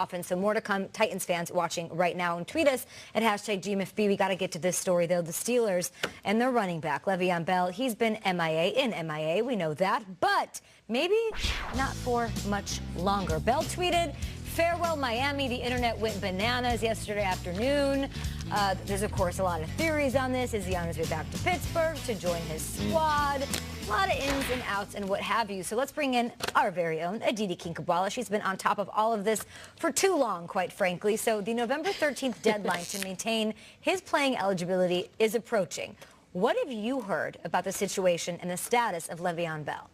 often. So more to come. Titans fans watching right now, and tweet us at #GMFB. We got to get to this story, though. The Steelers and their running back, Le'Veon Bell, he's been MIA. We know that, but maybe not for much longer. Bell tweeted, "Farewell Miami." The internet went bananas yesterday afternoon. There's, of course, a lot of theories on this. Is he on his way back to Pittsburgh to join his squad? A lot of ins and outs and what have you. So let's bring in our very own Aditi Kinkhabwala. She's been on top of all of this for too long, quite frankly. So the November 13th deadline to maintain his playing eligibility is approaching. What have you heard about the situation and the status of Le'Veon Bell?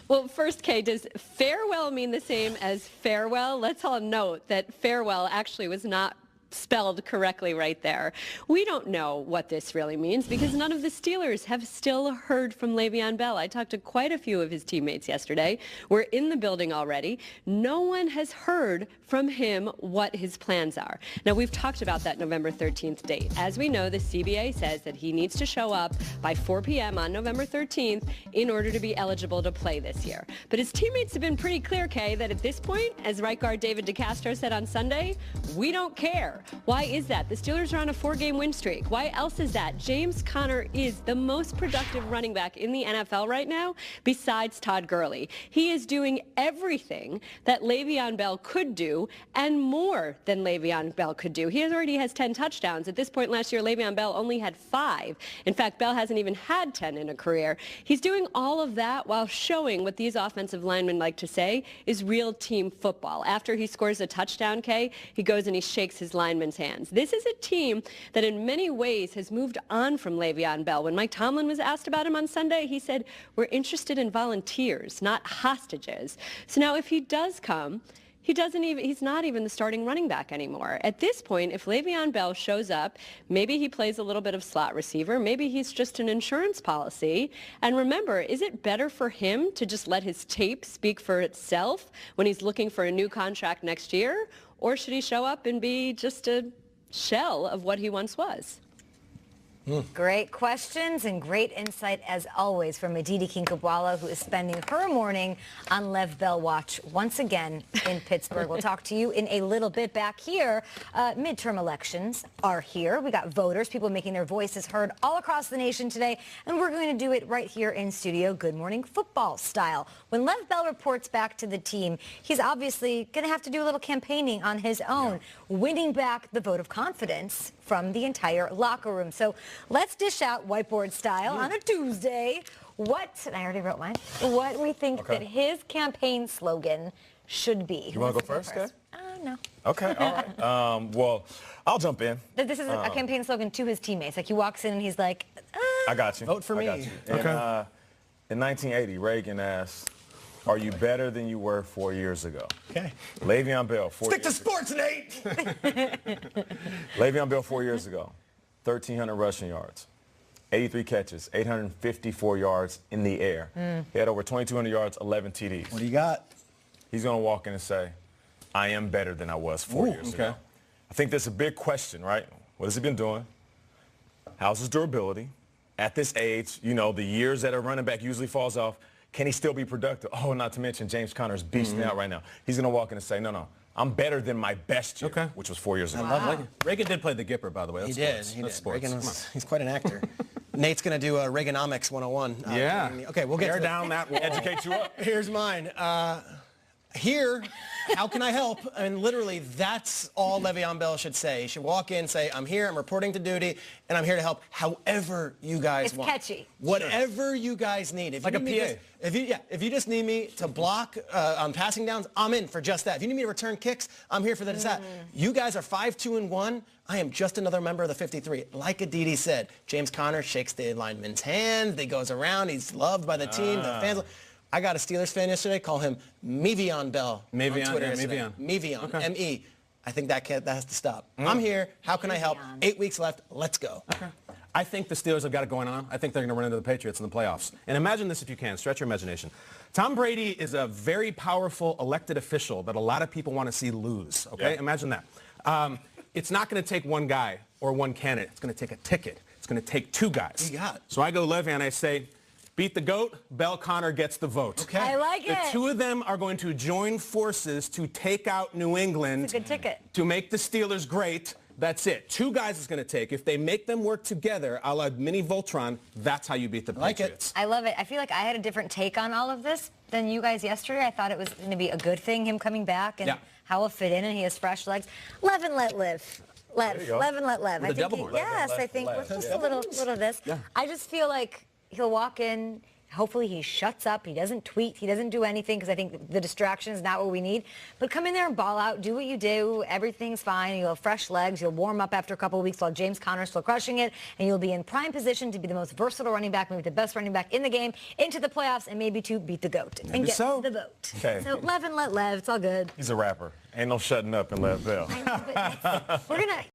Well, first, Kay, does farewell mean the same as farewell? Let's all note that farewell actually was not spelled correctly right there. We don't know what this really means because none of the Steelers have still heard from Le'Veon Bell. I talked to quite a few of his teammates yesterday. We're in the building already. No one has heard from him what his plans are. Now, we've talked about that November 13th date. As we know, the CBA says that he needs to show up by 4 p.m. on November 13th in order to be eligible to play this year. But his teammates have been pretty clear, Kay, that at this point, as right guard David DeCastro said on Sunday, we don't care. Why is that? The Steelers are on a 4-game win streak. Why else is that? James Conner is the most productive running back in the NFL right now besides Todd Gurley. He is doing everything that Le'Veon Bell could do and more than Le'Veon Bell could do. He already has 10 touchdowns. At this point last year, Le'Veon Bell only had 5. In fact, Bell hasn't even had 10 in a career. He's doing all of that while showing what these offensive linemen like to say is real team football. After he scores a touchdown, Kay, he goes and he shakes his lineman's hands. This is a team that in many ways has moved on from Le'Veon Bell. When Mike Tomlin was asked about him on Sunday, he said, "We're interested in volunteers, not hostages." So now if he does come, he's not even the starting running back anymore. At this point, if Le'Veon Bell shows up, maybe he plays a little bit of slot receiver, maybe he's just an insurance policy. And remember, is it better for him to just let his tape speak for itself when he's looking for a new contract next year? Or should he show up and be just a shell of what he once was? Great questions and great insight, as always, from Aditi Kinkhabwala, who is spending her morning on Lev Bell watch once again in Pittsburgh. We'll talk to you in a little bit. Back here, midterm elections are here. We got voters, people making their voices heard all across the nation today, and we're going to do it right here in studio, Good Morning Football style. When Lev Bell reports back to the team, he's obviously going to have to do a little campaigning on his own, winning back the vote of confidence from the entire locker room. So let's dish out whiteboard style on a Tuesday what, and I already wrote mine, what we think that his campaign slogan should be. You want to go first, okay? No. Okay, all right. Well, I'll jump in. This is a campaign slogan to his teammates. Like, he walks in and he's like, I got you. Vote for me. I got you. Okay. In 1980, Reagan asked, "Are you better than you were 4 years ago?" Okay. Le'Veon Bell, Stick to sports, Nate! Le'Veon Bell 4 years ago, 1,300 rushing yards, 83 catches, 854 yards in the air. He had over 2,200 yards, 11 TDs. What do you got? He's going to walk in and say, "I am better than I was 4 years ago." I think that's a big question, right? What has he been doing? How's his durability? At this age, you know, the years that a running back usually falls off, can he still be productive? Oh, not to mention James Conner's beasting out right now. He's going to walk in and say, no, I'm better than my best year, which was 4 years ago. I love Reagan. Reagan did play the Gipper, by the way. That's sports. He did. Sports. Reagan he's quite an actor. Nate's going to do a Reaganomics 101. Yeah. Okay, we'll get to down that wall. Educate you up. Here's mine. Here, how can I help? And literally, that's all Le'Veon Bell should say. He should walk in, say, "I'm here, I'm reporting to duty, and I'm here to help however you guys want." It's catchy. Whatever you guys need. If like you a need PA. if you just need me to block on passing downs, I'm in for just that. If you need me to return kicks, I'm here for that. You guys are 5-2-1. I am just another member of the 53. Like Aditi said, James Conner shakes the lineman's hand. He goes around. He's loved by the team. The fans. I got a Steelers fan yesterday. Call him Me'Veon Bell on Twitter yesterday. Me'Veon. M-E. I think that has to stop. I'm here. How can I help? 8 weeks left. Let's go. I think the Steelers have got it going on. I think they're going to run into the Patriots in the playoffs. And imagine this if you can. Stretch your imagination. Tom Brady is a very powerful elected official that a lot of people want to see lose. Okay? Imagine that. It's not going to take one guy or one candidate. It's going to take a ticket. It's going to take 2 guys. You got it. So I go Le'Veon and I say, beat the GOAT, Bell Connor gets the vote. Okay. I like The it. two of them are going to join forces to take out New England. It's a good ticket. To make the Steelers great. That's it. Two guys it's going to take. If they make them work together, a la mini Voltron, that's how you beat the Like it. Patriots. I love it. I feel like I had a different take on all of this than you guys yesterday. I thought it was going to be a good thing, him coming back, and Yeah. how he'll fit in, and he has fresh legs. Live and let live. you go. Live and let live. With I the think devil horn. yes, I think with just a little of this. Yeah. I just feel like he'll walk in. Hopefully he shuts up. He doesn't tweet. He doesn't do anything because I think the distraction is not what we need. But come in there and ball out. Do what you do. Everything's fine. You'll have fresh legs. You'll warm up after a couple of weeks while James Conner's still crushing it. And you'll be in prime position to be the most versatile running back, maybe the best running back in the game, into the playoffs, and maybe to beat the GOAT and get so. the vote. Okay. So Lev and let Lev. It's all good. He's a rapper. Ain't no shutting up and let Bell. We're going to...